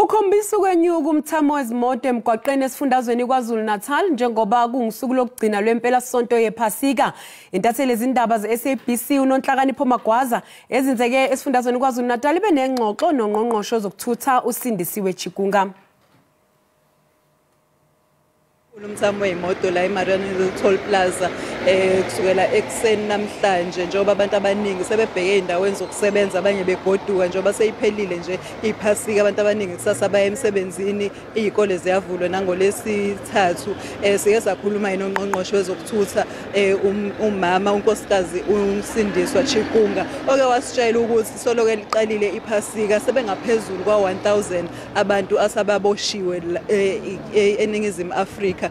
Ukhombisa ukwenyuka umthamo wezimoto emgwaqeni esifundazweni kwaZulu Natal njengoba kungusuku lokugcina lwempela sonto yephasika. Intatheli Izindaba ze-SABC uNonhlakanipho Magwaza ezinzeke esifundazweni kwaZulu Natal benengxoxo nongqongqoshe zokuthutha uSindisiwe Chikunga. Umthamo weimoto la eMariannhill Toll Plaza kusukela ekseni namhlanje njengoba abantu abaningi sebebheke indawo zokusebenza abanye begoduka njengoba seyiphelile nje iphasika abantu abaningi kusasa baya emsebenzini izikole ziyavulwa nangolesithathu sike sakhuluma nongqongqoshe wezokuthutha umama unkosikazi uSindisiwe Chikunga oke wasitshela ukuthi soloke liqalile iphasika sebengaphezulu kwa 1000 abantu asababoshiwe eNingizimu Afrika.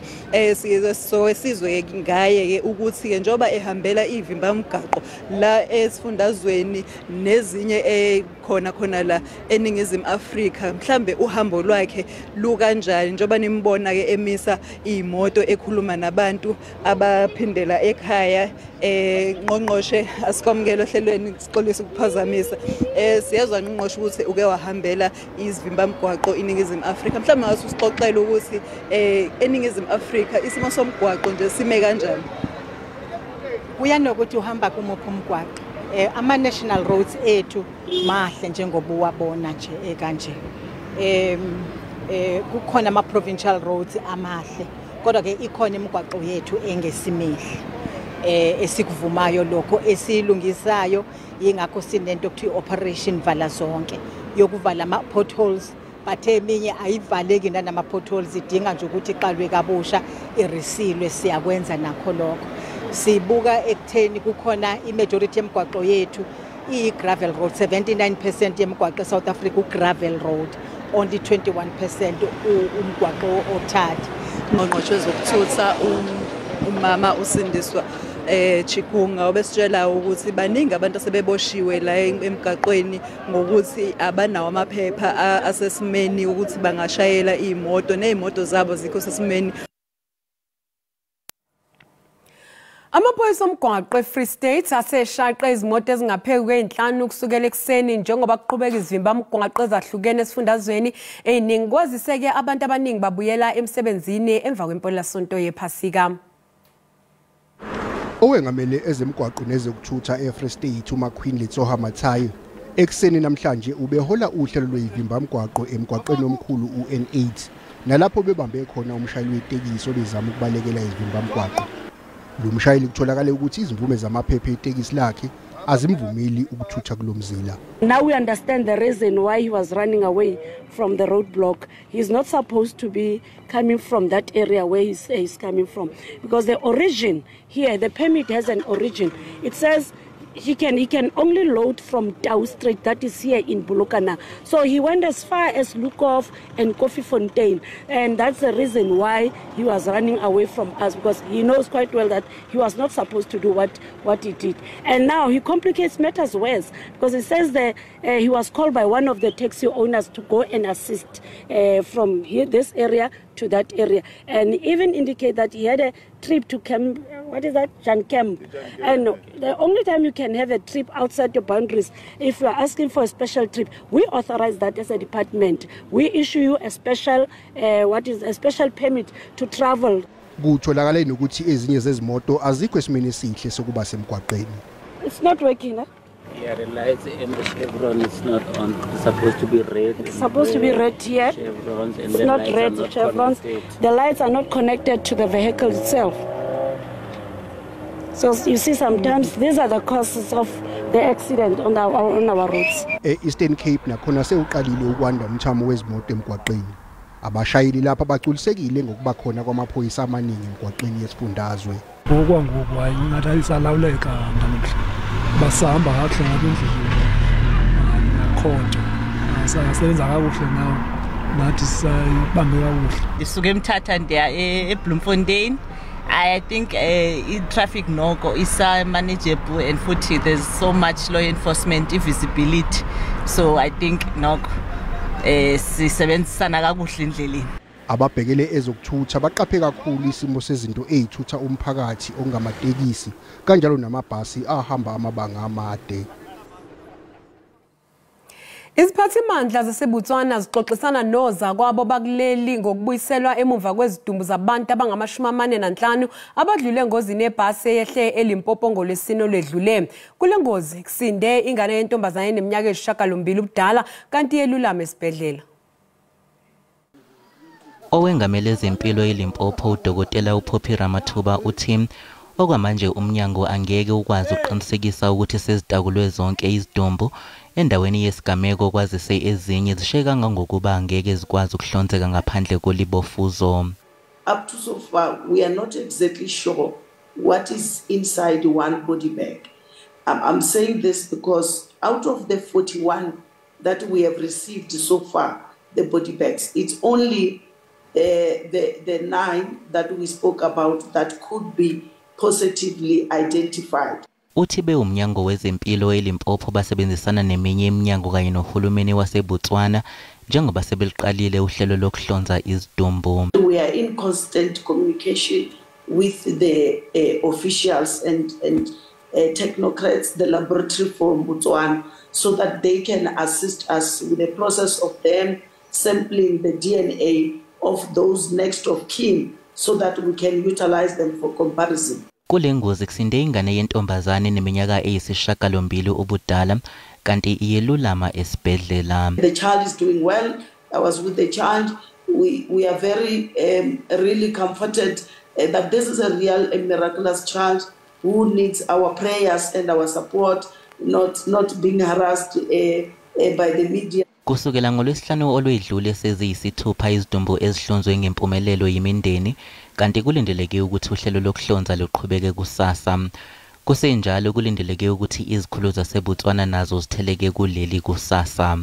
Sizwe ngaye ke ukuthi ke njoba ehambela ivimba mgaqo la esifundazweni nezinye khona la eNingizimu Afrika mhlambe uhambo lwakhe lukanjani njoba nimbona ke emisa imoto ekhuluma nabantu abaphindela ekhaya ngqongqoshe asikwamukela ohlelweni sixolisa ukuphazamisa siyezwa ngqongqoshe ukuthi uke wahambela izivimba mgaqo eNingizimu Afrika mhlambe ngasixoxela ukuthi eNingizimu Afrika isimo somgwaqo nje sime kanjani uyanokuthi uhamba kumuphi umgwaqo ama national roads ethu mahle njengoba uwabona nje kanje kukhona ama provincial roads amahle kodwa ke ikhona imigwaqo yethu engesimehle esikuvumayo lokho esilungisayo ingakho sinento ukuthi operation vala zonke yokuvala ama potholes but eminye ayivaleki nama potholes idinga nje ukuthi iqalwe kabusha irisilwe siyakwenza nakho lokho sibuka ekutheni kukhona imajority yemigwaqo yethu gravel road 79% yemigwaqo eSouth Africa gravel road only 21% umgwaqo othatha ngqongqoshe wezokuthutha umama uSindisiwe Chikunga obesitshela ukuthi baningi abantu asebeboshiwe la emgaqweni ngokuthi abanawo amaphepha asesimeni ukuthi bangashayela imoto nezimoto zabo zikho sesimeni. Amaphoyisa omgwaqo eFree State aseshaqe izimoto ezingaphezulu kwe-5 kusukela ekseni njengoba kuqhubeka izivimba mgwaqo ezahlukene esifundazweni eziningi kwaziseke abantu abaningi babuyela emsebenzini emva kwempelasonto yephasika. Owengamele ezemgwaqo nezokuthutha eFree State uMakhwini Letsoha Mathayi ekseni namhlanje ubehola uhlelo lwezivimba mgwaqo emgwaqeni omkhulu uN8 nalapho bebambe khona umshayeli wetekisi obezama ukubalekela izivimba mgwaqo. Lo mshayeli kutholakala ukuthi izimvume zamaphepha etekisi lakhe azimvumeli ukuthutha kulomzila. Now we understand the reason why he was running away from the roadblock. He's not supposed to be coming from that area where he's coming from because the origin here, the permit has an origin. It says he can only load from Tau Street, that is here in Bulokana. So he went as far as Lukov and Koffiefontein, and that's the reason why he was running away from us, because he knows quite well that he was not supposed to do what he did. And now he complicates matters worse, because he says that he was called by one of the taxi owners to go and assist from here, this area to that area, and even indicate that he had a trip to camp. What is that? Jan Camp. And the only time you can have a trip outside your boundaries, if you are asking for a special trip, we authorize that as a department. We issue you a special, a special permit to travel. Kutholakala ukuthi ezinye zezimoto azikho esimeni esihle sokuba semgwaqeni. It's not working, huh? Yeah, the lights and the chevron is not on. It's supposed to be red. It's supposed to be red here. Chevrons and it's not red, the chevrons. The lights are not connected to the vehicle itself. So you see, sometimes these are the causes of the accident on our roads. Eastern Cape nakhona sewuqalile ukwanda umthamo wezimoto emgwaqeni. Abashayeli lapha baculisekile ngokuba khona kwamaphoyisa amaningi emgwaqeni yesifundazwe. Okwangoku hayi ngathi ayisalawuleka namuhla. Basahamba kahle ngabendlela nakhonto. Asasebenza kakuhle nawo. Nathi sayibambe kakuhle. Isuke eMthatha ndiya eBloemfontein. I think traffic no is manageable, and futhi there's so much law enforcement visibility, so I think no sisebenzisana kakuhle endleleni. Ababhekele ezokuthutha baqaphe kakhulu isimo sezinto ezithutha umphakathi ongamatekisi kanjalo namabhasi ahamba amabanga amade. Iziphathimandla zaseBotswana zixoxisana noza kwabo bakuleli ngokubuyiselwa emuva kwezidumbu zabantu abangama-45 abadlule engozini yebhasi eyehle eLimpopo ngolwesine olwedlule. Kule ngozi kusinde ingane yentombazane eneminyaka eyisishiyagalombili ubudala kanti yelulama esibhedlela. Owengamele ezempilo eLimpopo uDokotela uPhophi Ramathuba uthi okwamanje umnyango angeke ukwazi uqinisekisa ukuthi sezidakulwe zonke izidumbu endaweni yesigameko kwazise ezinye zisheka ngokuba angeke zikwazi ukuhlonzeka ngaphandle kolibofuzo. Up to so far we are not exactly sure what is inside one body bag. I'm saying this because out of the 41 that we have received so far, the body bags, it's only the 9 that we spoke about that could be positively identified. Uthi umnyango wezempilo eLimpopo basebenzisana neminye iminyango kanye nohulumeni waseBotswana njengoba sebeliqalile uhlelo lokuhlonza izidumbu. We are in constant communication with the officials and technocrats, the laboratory from Botswana, so that they can assist us with the process of them sampling the DNA of those next of kin so that we can utilize them for comparison. Kule ngozi kusinde ingane yentombazane neminyaka eyisishiyagalombili ubudala kanti iyelulama esibhedlela. The child is doing well. I was with the child. We are very really comforted that this is a real and miraculous child who needs our prayers and our support, not being harassed by the media. Kusukela ngolwesihlanu olwedlule seziyisithupha izidumbu ezihlonzwe ngempumelelo yimindeni kanti kulindeleke ukuthi uhlelo lokuhlonza luqhubeke kusasa. Kusenjalo kulindeleke ukuthi izikhulu zaseBotswana nazo zitheleke kuleli kusasa.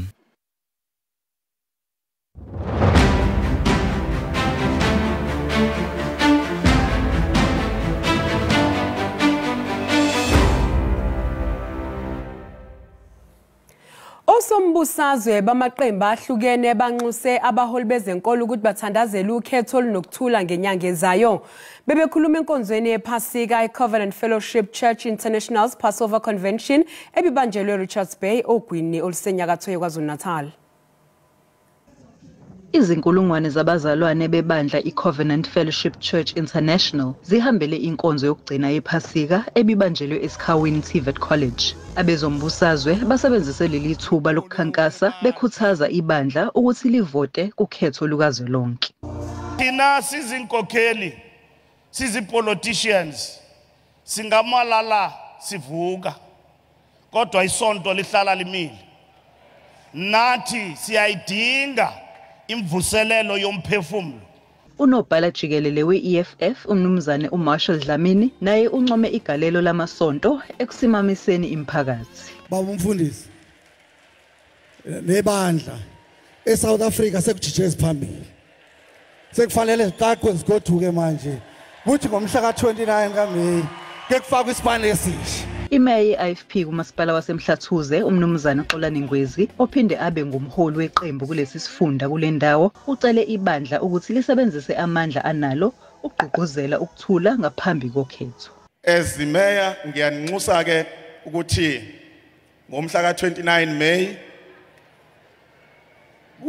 Osombusazwe bamaqembu ahlukene banxuse abaholi bezenkolo ukuthi bathandazele ukhetho olunokuthula ngenyanga ezayo. Bebekhuluma enkonzweni yePhasika eCovenant Fellowship Church International's Passover Convention ebibanjelwe eRichards Bay ogwini olusenyakatho yeKwaZulu-Natal. Izinkulungwane zabazalwane bebandla iCovenant Fellowship Church International zihambele inkonzo yokugcina yePhasika ebibanjelwe eSikhawini TVET College. Abezombusazwe basebenzise leli thuba lokukhankasa bekhuthaza ibandla ukuthi livote kukhetho lukazwelonke. Thina sizinkokheli, sizipoliticians, singamalala sivuka. Kodwa isonto lihlala limile. Nathi siyayidinga imvuselelo yomphefumulo. Unobhala jikelele we-EFF umnumzane uMarshall Dlamini naye uncome igalelo lamasonto ekusimamiseni imphakathi. Baba umfundisi nebandla eSouth Africa sekujije esiphambili. Sekufanele ziqaqwe zigoduke manje. Kuthi ngomhla ka-29 kaMeyi ke kufakwe isibani esisha. Imeya IFP kumasipala waseMhlathuze umnumzane Xolani Ngwezi ophinde abe ngumholi weqembu kulesi sifunda kule ndawo ucele ibandla ukuthi lisebenzise amandla analo ukugqugquzela ukuthula ngaphambi kokhetho. Ezimeya ngiyanxusa ke ukuthi ngomhla ka-29 May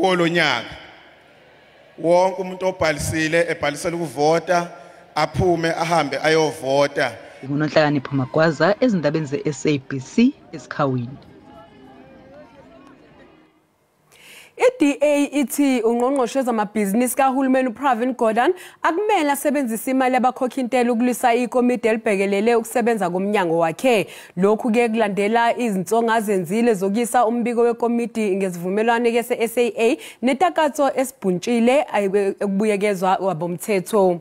kolonyaka wonke umuntu ebhalisele ukuvota aphume ahambe ayovota. Ngunonhlakanipho Magwaza ezindabeni ze-SABC eSikhawini. iDA ithi ungqongqoshe wezamabhizinisi kahulumeni uPravin Gordhan akumele asebenzise imali yabakhokhi intela ukulwisa ikomiti elibhekelele ukusebenza komnyango wakhe. Lokhu ke kulandela izinsonga zenzile zokuyisa umbiko wekomiti ngezivumelwano ke-SAA netakatso esibhuntshile ekubuyekezwa wabomthetho.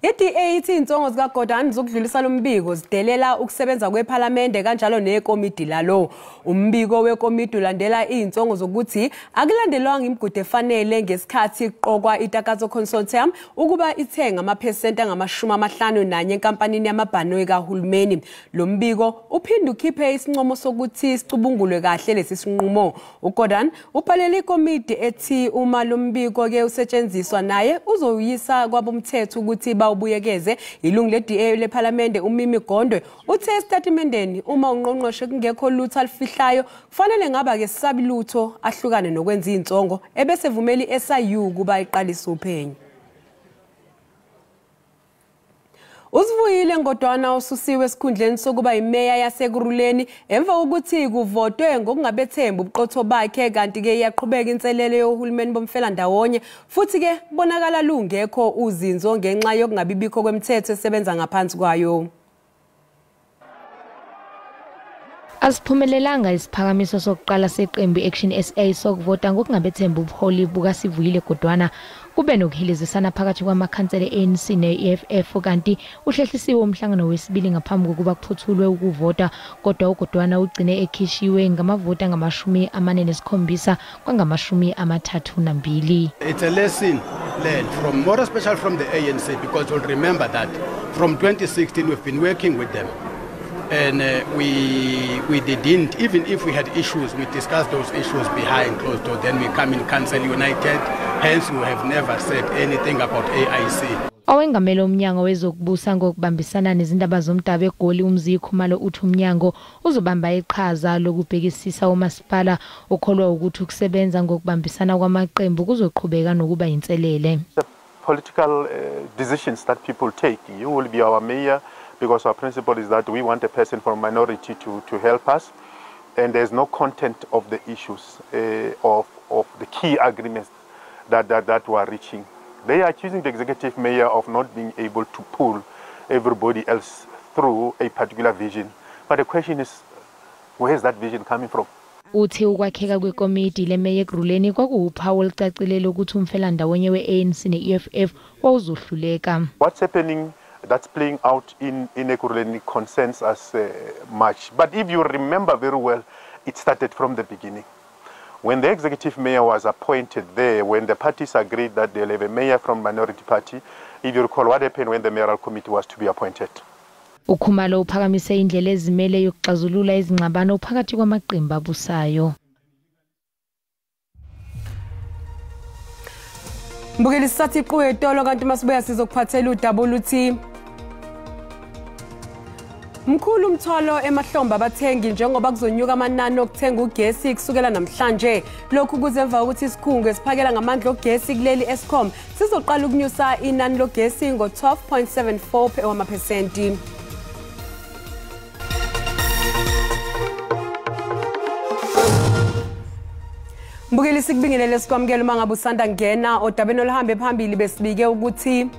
iDA ithi insongo zikaGordhan zokudlulisa lombiko zidelela ukusebenza kwePhalamende kanjalo nekomiti lalo. Umbiko wekomiti ulandela insongo zokuthi akulandelwanga imigudu efanele ngesikhathi kuqokwa itakatso consortium ukuba ithenga amaphesenti angama-51 enkampanini yamabhanoyi kahulumeni. Lo mbiko uphinde ukhiphe isinqumo sokuthi sicubungulwe kahle lesi sinqumo. uGordhan ubhalele ikomiti ethi uma lo mbiko ke usetshenziswa naye uzoyisa kwabomthetho ukuthi ubuyekeze. Ilungu le-DA lePhalamende uMimi Gondwe uthe esitatimendeni uma ungqongqoshe kungekho lutho alifihlayo kufanele ngaba ke sisabi lutho ahlukane nokwenza insongo ebese vumeli SIU kuba iqalisa uphenyo. Usivuyile ngodwana ususiwe esikhundleni sokuba imeya yasekuruleni emva kokuthi kuvotwe ngokungabethemba ubuqotho bakhe kanti ke iyaqhubeka inselele yohulumeni bomfela ndawonye futhi ke bonakala lungekho uzinzo ngenxa yokungabibikho kwemthetho esebenza ngaphansi kwayo. Asiphumelelanga isiphakamiso sokuqala seqembu Action SA sokuvota ngokungabethemba ubuholi bukaSivuyile kodwana kube nokuhilizisana phakathi kwamakhansela ANC ne-EFF kanti uhlehlisiwe umhlangano wesibili ngaphambi kokuba kuphuthulwe ukuvota kodwa ugodwana ugcine ekhishiwe ngamavota ngama-47 kwangama-32. It's a lesson learned from more especially from the ANC because you'll remember that from 2016 we've been working with them. And we didn't, even if we had issues, we discussed those issues behind closed doors. Then we come in Council United, hence we have never said anything about AIC. Owengamela umnyango wezokubusa ngokubambisana nezindaba zomdabu eGoli uMzikho Khumalo uthi umnyango uzobamba iqhaza lokubhekisisa umasipala okholwa ukuthi ukusebenza ngokubambisana kwamaqembu kuzoqhubeka nokuba inselele. Political decisions that people take. You will be our mayor. Because our principle is that we want a person from minority to help us, and there's no content of the issues of the key agreements that we are reaching. They are accusing the executive mayor of not being able to pull everybody else through a particular vision. But the question is, where is that vision coming from? Uthi ukwakheka kwekomiti lemeya eGruleni kwakuwuphawu olucacile lokuthi umfela ndawonye we-ANC ne-EFF wawuzohluleka. What's happening that's playing out in Ekurhuleni concerns us much. But if you remember very well, it started from the beginning. When the executive mayor was appointed there, when the parties agreed that they'll have a mayor from minority party, if you recall what happened when the mayoral committee was to be appointed. Ukhumalo uphakamise indlela ezimele yokuxazulula izingxabano phakathi kwamaqembu abusayo. Mbukeli sathi qwetolo kanti masibuya sizokuphathela udaba luthi Mkhulu umthwalo emahlombe abathengi njengoba kuzonyuka amanani okuthenga ugesi kusukela namhlanje. Lokhu kuzemva ukuthi isikhungo esiphakela ngamandla ogesi kuleli Eskom sizoqala ukunyusa inani logesi ngo-12.74 wamaphesenti. Mbukeli sikubingelele sikwamukela uma ngabe usanda ngena odabeni oluhambe phambili besibike ukuthi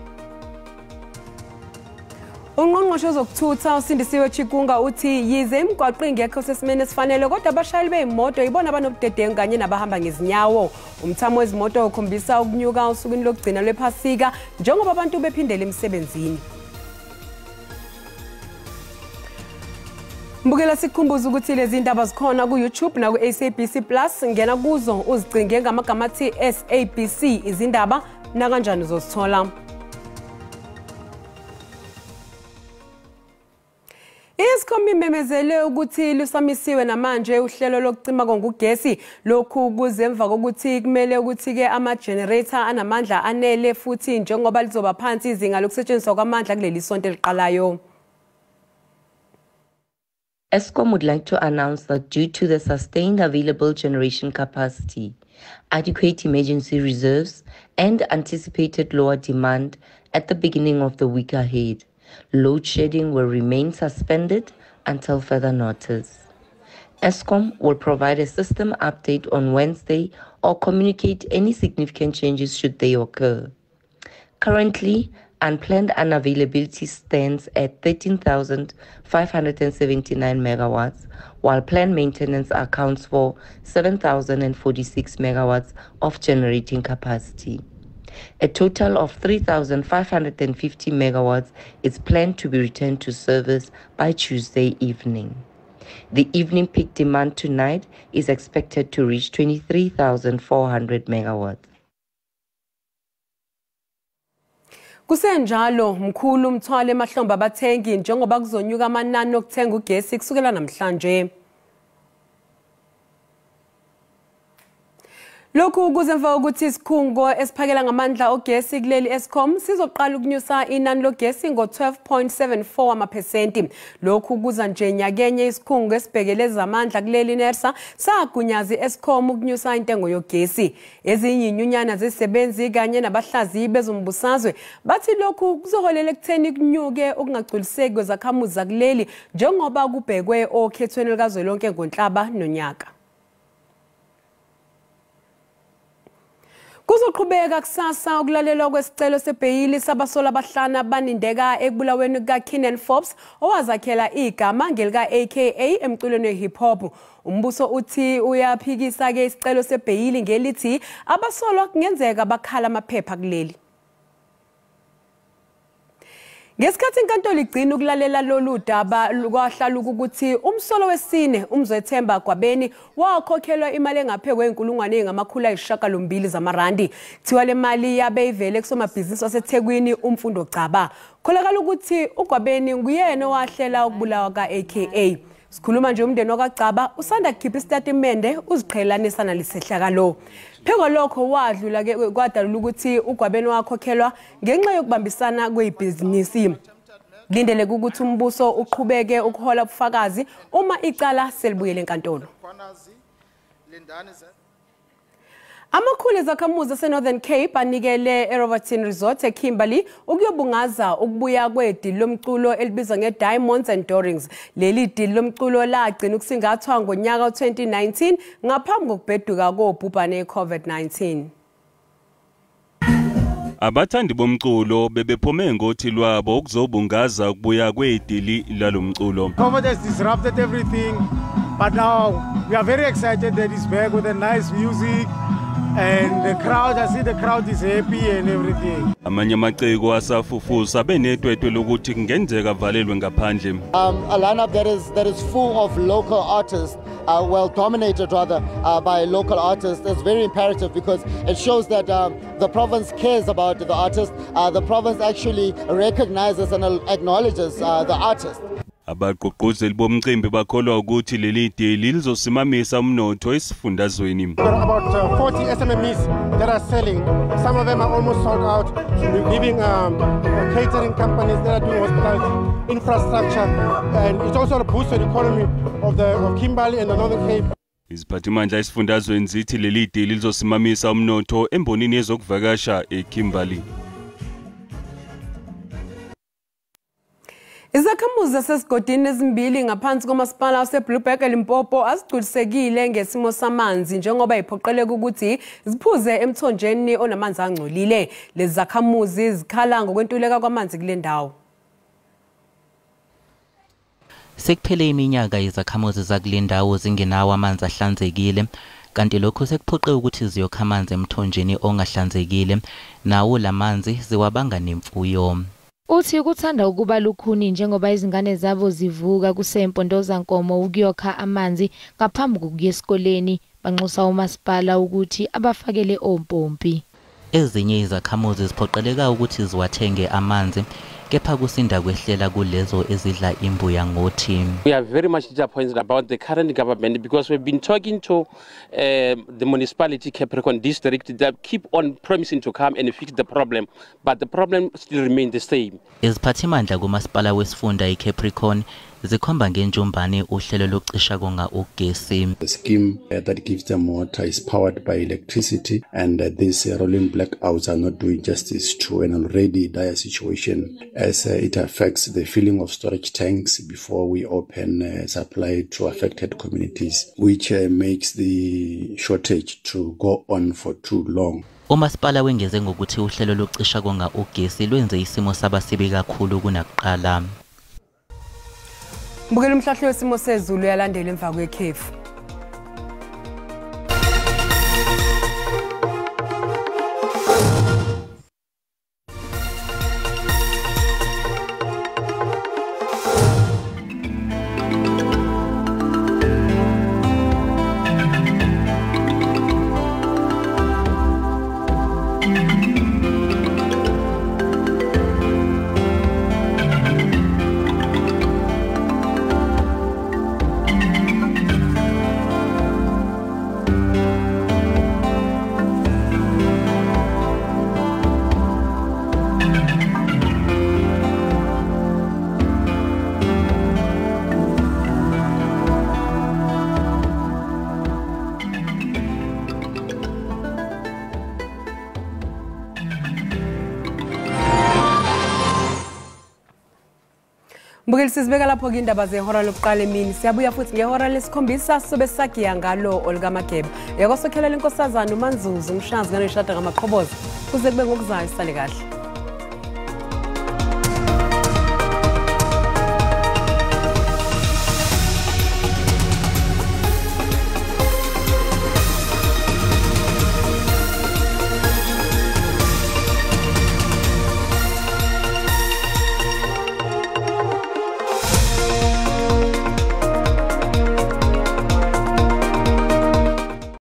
Ungqongqoshe zokuthutha uSindisiwe Chikunga uthi yize imigwaqo ingekho sesimene esifanele kodwa abashayeli beimoto ibona abanobudedengu kanye nabahamba ngezinyawo. Umthamo wezimoto ukhombisa ukunyuka usukwini lokugcina lwephasika njengoba abantu bephindela emsebenzini. Mbukela sikhumbuza ukuthi lezi ndaba zikhona ku YouTube na ku SABC Plus ngena kuzo uzicinge ngamagama athi SABC izindaba na kanjani uzosithola. Eskom imemezele ukuthi lusamisiwe namanje uhlelo lokucima ngogesi lokhu kuzemva kokuthi kumele ukuthi ke ama generator anamandla anele futhi njengoba lizoba phansi izinga lokusetshenziswa kwamandla kuleli sonto eliqalayo. Eskom would like to announce that due to the sustained available generation capacity, adequate emergency reserves, and anticipated lower demand at the beginning of the week ahead, load shedding will remain suspended until further notice. Eskom will provide a system update on Wednesday or communicate any significant changes should they occur. Currently, unplanned unavailability stands at 13,579 megawatts, while planned maintenance accounts for 7,046 megawatts of generating capacity. A total of 3,550 megawatts is planned to be returned to service by Tuesday evening. The evening peak demand tonight is expected to reach 23,400 megawatts. Kusenjalo mkhulu umthwalo emahlombe abathengi njengoba kuzonyuka amanani okuthenga ugesi kusukela namhlanje. Lokhu kuzemva ukuthi isikhungo esiphakela ngamandla ogesi kuleli Eskom sizoqala ukunyusa inani logesi ngo-12.74 amaphesenti. Lokhu kuza nje nyakenye isikhungo esibhekeleza amandla kuleli NERSA sagunyaza Eskom ukunyusa intengo yogesi. Ezinye inyunyana zezisebenzi kanye nabahlaziyi bezombusazwe bathi lokhu kuzoholela ekutheni kunyuke okungagculiseki kwezakhamuzi zakuleli njengoba kubhekwe okhethweni likazwelonke ngoNhlaba nonyaka. Kuzoqhubeka kusasa ukulalelwa kwesicelo sebheyili sabasola abahlanu abanindeka ekubulaweni kukaKeenan Forbes owazakhela igama ngelika AKA emculweni we-hip hop. Umbuso uthi uyaphikisa ke isicelo sebheyili ngelithi abasolwa kungenzeka bakhala amaphepha kuleli. Ngesikhathi inkantolo igcina ukulalela lolu daba kwahlala ukuthi umsolo wesine uMzwethemba Gwabeni wakhokhelwa imali engaphezulu kwe-980 zamarandi. Kuthiwa le mali yabe ivele kusomabhizinisi waseThekwini uMfundo Gcaba. Kholakala ukuthi uGwabeni nguyena owahlela ukubulawa ka-AKA. Sikhuluma nje umndeni wakagcaba usanda kukhipha isitatimende uziqhelanisa nalesehlakalo. Pheko lokho wadlula ke kwadalula ukuthi uGwabeni wakhokhelwa ngenxa yokubambisana kwebhizinisi. Lindeleke ukuthi umbuso uqhubeke ukuhola ubufakazi uma icala selibuyele enkantolo. Amakhulu ezakhamuzi ase-Northern Cape anikele eRobertson Resort eKimberley ukuyobungaza ukubuya kwedili lomculo elibizwa nge-Diamonds and Dorings. Leli dili lomculo lagcina ukusingathwa ngonyaka we-2019 ngaphambi kokubheduka kobhubhane i-COVID-19. Abathandi bomculo bebephume ngothi lwabo ukuzobungaza ukubuya kwedili lalomculo. COVID has disrupted everything, but now we are very excited that it's back with a nice music. And the crowd, I see the crowd is happy and everything. Amanye amaciko asafufusa benedwetwe lokuthi kungenzeka valelwe ngaphandle. A lineup that is full of local artists, well dominated rather by local artists, is very imperative because it shows that the province cares about the artists. The province actually recognizes and acknowledges the artists. Abagqugquzeli bomcimbi bakholwa ukuthi leli dili lizosimamisa umnotho esifundazweni. There are about 40 SMMEs that are selling. Some of them are almost sold out. We're giving catering companies that are doing hospitality, infrastructure, and it's also a boost to the economy of Kimberley and the Northern Cape. Iziphathimandla esifundazweni zithi leli dili lizosimamisa umnotho embonini yezokuvakasha eKimberley. Izakhamuzi zasesigodini ezimbili ngaphansi komasipala waseBlueberg eLimpopo azigculisekile ngesimo samanzi njengoba iphoqeleka ukuthi ziphuze emthonjeni onamanzi angcolile. Lezi zakhamuzi zikhala ngokwentuleka kwamanzi kule ndawo. Sekuphele iminyaka izakhamuzi zakule ndawo zingenawo amanzi ahlanzekile, kanti lokho sekuphoqe ukuthi ziyokha amanzi emthonjeni ongahlanzekile, nawo lamanzi ziwabanga nemfuyo. Uthi kuthanda ukuba lukhuni njengoba izingane zabo zivuka kusempondozankomo ukuyokha amanzi ngaphambi kokuya esikoleni, banxusa umasipala ukuthi abafakele ompompi. Ezinye izakhamuzi ziphoqeleka ukuthi ziwathenge amanzi, kepha kusinda kwehlela kulezo ezidla imbuya ngothi. We are very much disappointed about the current government because we've been talking to the municipality Capricorn district that keep on promising to come and fix the problem, but the problem still remains the same. Iziphathimandla kumasipala wesifunda iCapricorn zikhomba ngenjumbane uhlelo lokucisha konga ugesi. The scheme that gives them water is powered by electricity, and these rolling blackouts are not doing justice to an already dire situation, as it affects the filling of storage tanks before we open supply to affected communities, which makes the shortage to go on for too long. Umasipala wengeze ngokuthi uhlelo lokucisha konga ugesi lwenze isimo sabasibi kakhulu kunakuqala. Mbukela umhlahlo wesimo sezulu yalandela emva kwekhefu. Mbukeli sizibeka lapho ke indaba zehora lokuqala emini. Siyabuya futhi ngehora lesikhombisa sobe sagiya ngalo Olga Mageba. Yakosokhelela inkosazana uManzuzu umshanzi kaNoshada ngamaqhoboza. Kuze kube ngokuzayo sale kahle.